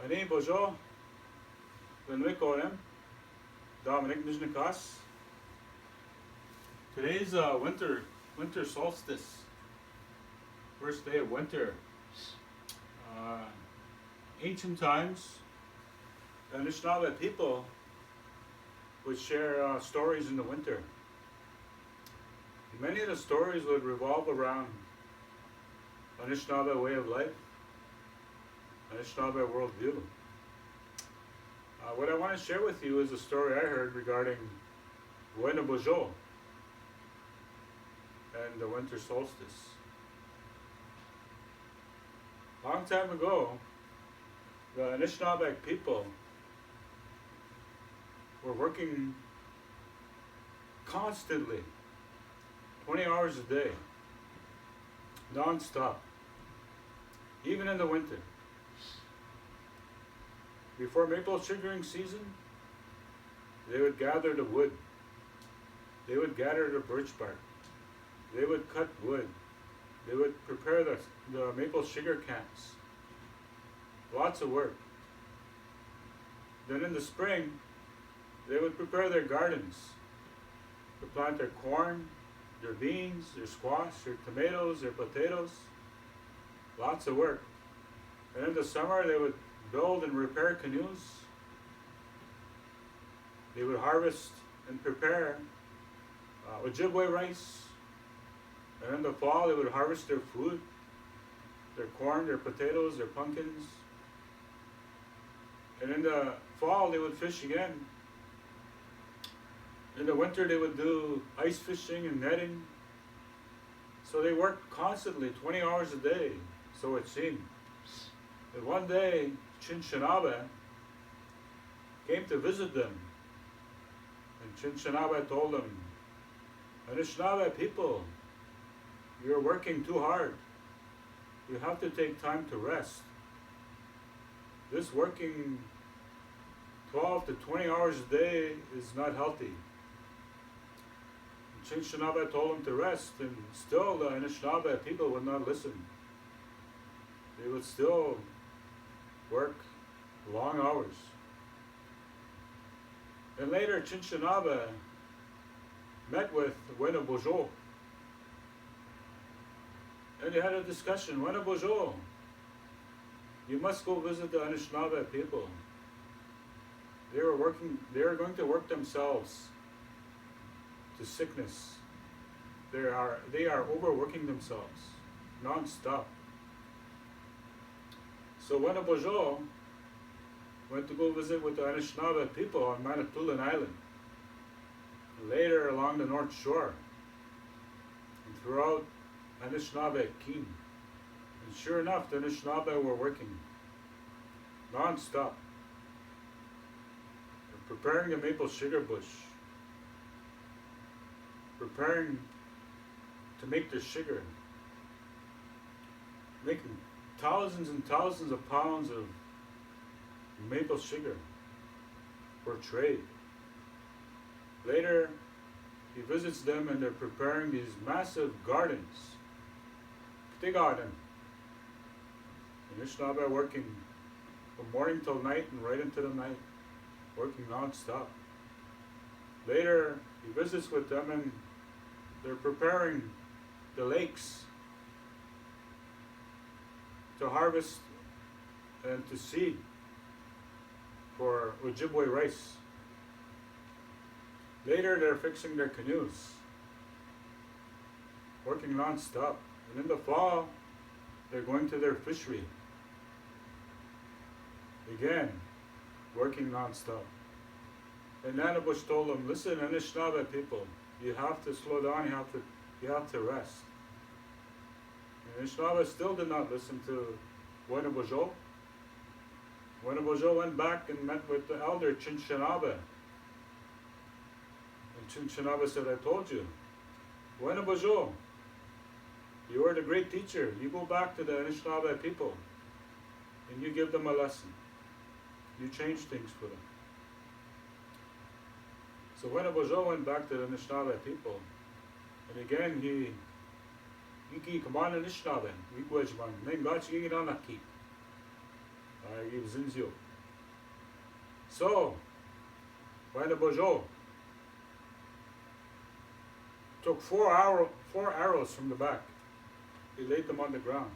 Wenabozho, Dominic Beaudry. Today's winter solstice, first day of winter. Ancient times, the Anishinaabe people would share stories in the winter. Many of the stories would revolve around Anishinaabe way of life, Anishinaabe worldview. What I want to share with you is a story I heard regarding Wenabozho and the winter solstice. Long time ago, the Anishinaabe people were working constantly, 20 hours a day, non-stop, even in the winter. Before maple sugaring season, they would gather the wood. They would gather the birch bark. They would cut wood. They would prepare the maple sugar cans. Lots of work. Then in the spring, they would prepare their gardens to plant their corn, their beans, their squash, their tomatoes, their potatoes. Lots of work. And in the summer, they would build and repair canoes. They would harvest and prepare Ojibwe rice. And in the fall, they would harvest their food, their corn, their potatoes, their pumpkins. And in the fall, they would fish again. In the winter, they would do ice fishing and netting. So they worked constantly, 20 hours a day, so it seemed. And one day, Chinchanabe came to visit them. And Chinchanabe told them, Anishinaabe people, you're working too hard. You have to take time to rest. This working 12 to 20 hours a day is not healthy. Chinchanabe told him to rest, and still the Anishinaabe people would not listen. They would still work long hours. And later, Chinchanabe met with Wenabozho. And they had a discussion. Wenabozho, you must go visit the Anishinaabe people. They are going to work themselves to sickness. They are overworking themselves non-stop. So Wenabozho went to go visit with the Anishinaabe people on Manitoulin Island, later along the North Shore, and throughout Anishinaabe Keen. And sure enough, the Anishinaabe were working non-stop, preparing the maple sugar bush, preparing to make the sugar, making thousands and thousands of pounds of maple sugar for trade. Later, he visits them and they're preparing these massive gardens. Tea garden. And Anishinaabe working from morning till night and right into the night, working non-stop. Later, he visits with them and they're preparing the lakes to harvest and to seed for Ojibwe rice. Later, they're fixing their canoes, working non-stop. And in the fall, they're going to their fishery. Again, working non-stop. And Nanabush told them, listen, Anishinaabe people, you have to slow down, you have to rest. And Anishinaabe still did not listen to Wenabozho. Wenabozho went back and met with the elder Chinchanabe. And Chinchanabe said, I told you, Wenabozho, you are the great teacher. You go back to the Anishinaabe people and you give them a lesson. You change things for them. So Wenabozho went back to the Anishinaabe people. And again, he Iki Kamana Anishinaabe, Wigwajman, Name Gachi Giganaki. Zinzio. So, Wenabozho took four arrows from the back. He laid them on the ground.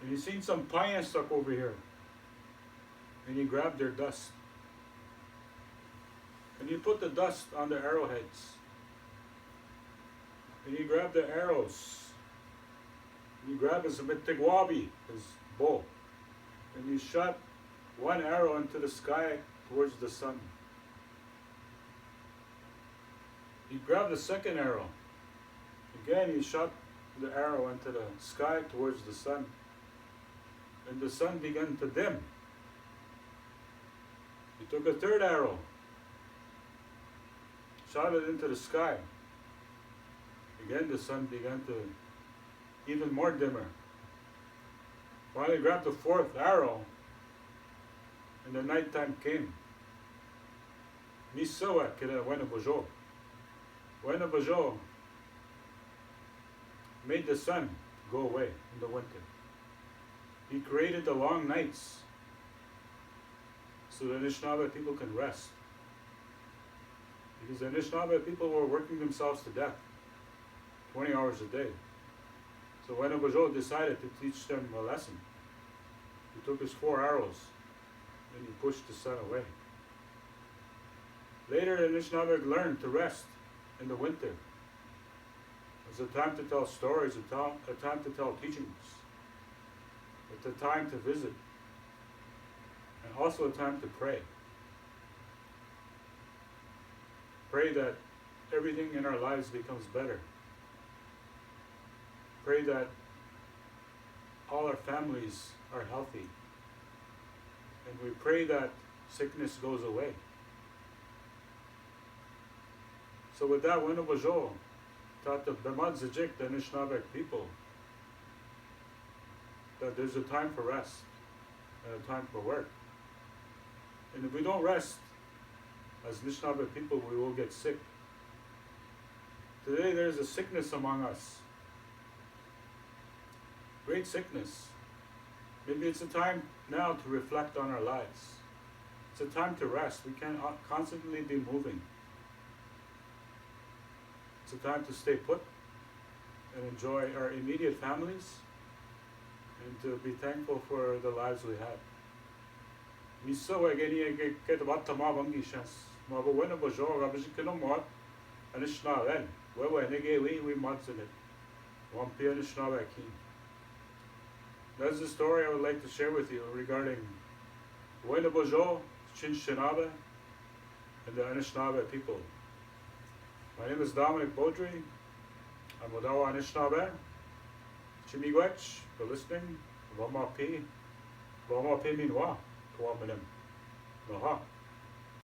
And he seen some pine stuck over here. And he grabbed their dust. And he put the dust on the arrowheads. And he grabbed the arrows. And he grabbed his mitigwabi, his bow. And he shot one arrow into the sky towards the sun. He grabbed the second arrow. Again, he shot the arrow into the sky towards the sun. And the sun began to dim. He took a third arrow, shot it into the sky. Again, the sun began to even more dimmer. Finally, grabbed the fourth arrow, and the nighttime came. Misawa kira Wenabozho. Wenabozho made the sun go away in the winter. He created the long nights so the Anishinaabe people can rest. Because the Anishinaabe people were working themselves to death 20 hours a day. So Wenabozho decided to teach them a lesson. He took his 4 arrows and he pushed the sun away. Later, the Anishinaabe learned to rest in the winter. It's a time to tell stories, a time to tell teachings. It's a time to visit. And also a time to pray. Pray that everything in our lives becomes better. Pray that all our families are healthy. And we pray that sickness goes away. So with that, Wenabozho taught the Bemadzajik, the Anishinaabe people, that there's a time for rest and a time for work. And if we don't rest, as Anishinaabe people, we will get sick. Today there's a sickness among us. Great sickness. Maybe it's a time now to reflect on our lives. It's a time to rest. We can't constantly be moving. It's a time to stay put and enjoy our immediate families and to be thankful for the lives we have. Miso ageni get what tama bangi chance. Ma bo Wenabozho rabishikino mo Anishinaabe. We nege we months in it. One pia Anishinaabe king. That's the story I would like to share with you regarding Wenabozho, Chinchinabe, and the Anishinaabe people. My name is Dominic Beaudry. I'm Odawa Anishinaabe. Chimigwech for listening. Vama P. Vama P minwa. Tuwa minim. Noha.